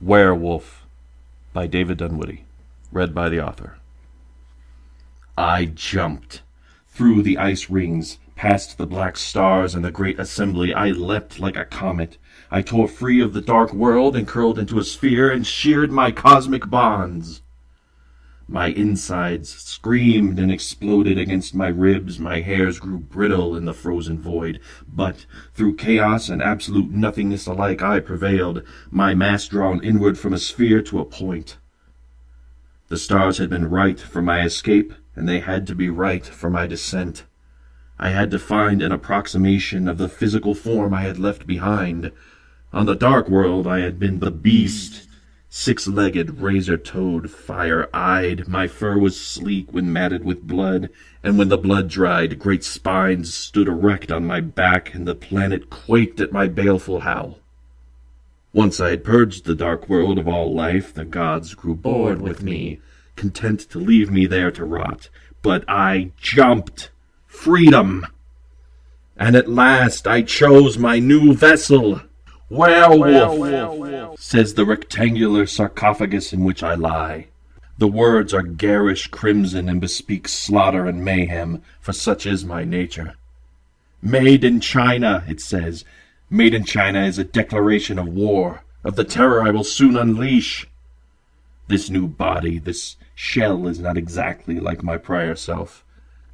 Warewulf by David Dunwoody. Read by the author. I jumped through the ice rings, past the black stars and the great assembly. I leapt like a comet. I tore free of the dark world and curled into a sphere and sheared my cosmic bonds. My insides screamed and exploded against my ribs. My hairs grew brittle in the frozen void. But through chaos and absolute nothingness alike, I prevailed, my mass drawn inward from a sphere to a point. The stars had been right for my escape, and they had to be right for my descent. I had to find an approximation of the physical form I had left behind. On the dark world I had been the beast, six-legged, razor-toed, fire-eyed. My fur was sleek when matted with blood, and when the blood dried, great spines stood erect on my back, and the planet quaked at my baleful howl. Once I had purged the dark world of all life, the gods grew bored with me, content to leave me there to rot. But I jumped. Freedom! And at last I chose my new vessel. Warewulf, says the rectangular sarcophagus in which I lie. The words are garish crimson and bespeak slaughter and mayhem, for such is my nature. Made in China, it says. Made in China is a declaration of war, of the terror I will soon unleash. This new body, this shell, is not exactly like my prior self.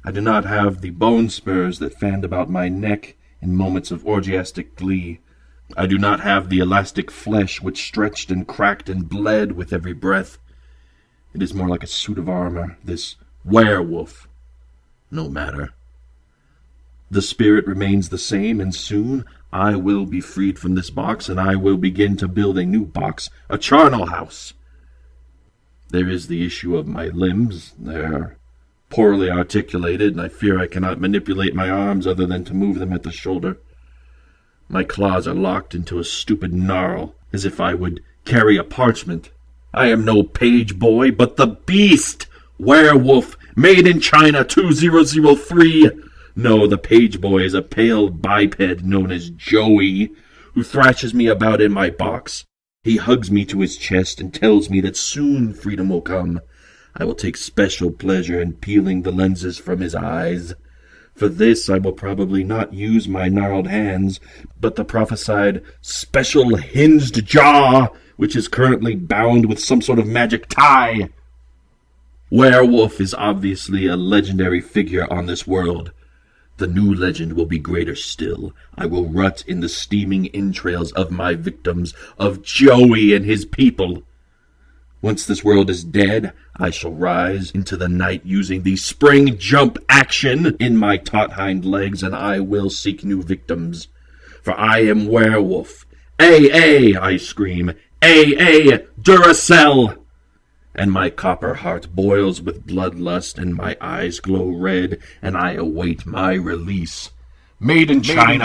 I do not have the bone spurs that fanned about my neck in moments of orgiastic glee. I do not have the elastic flesh which stretched and cracked and bled with every breath. It is more like a suit of armor, this werewolf. No matter. The spirit remains the same, and soon I will be freed from this box, and I will begin to build a new box, a charnel house. There is the issue of my limbs. They're poorly articulated, and I fear I cannot manipulate my arms other than to move them at the shoulder. My claws are locked into a stupid gnarl, as if I would carry a parchment. I am no page boy, but the beast! Warewulf, made in China 2003! No, the page boy is a pale biped known as Joey, who thrashes me about in my box. He hugs me to his chest and tells me that soon freedom will come. I will take special pleasure in peeling the lenses from his eyes. For this I will probably not use my gnarled hands, but the prophesied special hinged jaw, which is currently bound with some sort of magic tie. Warewulf is obviously a legendary figure on this world. The new legend will be greater still. I will rot in the steaming entrails of my victims, of Joey and his people. Once this world is dead, I shall rise into the night using the spring jump action in my taut hind legs, and I will seek new victims. For I am Warewulf. A, I scream. A, Duracell! And my copper heart boils with bloodlust, and my eyes glow red, and I await my release. Made in China.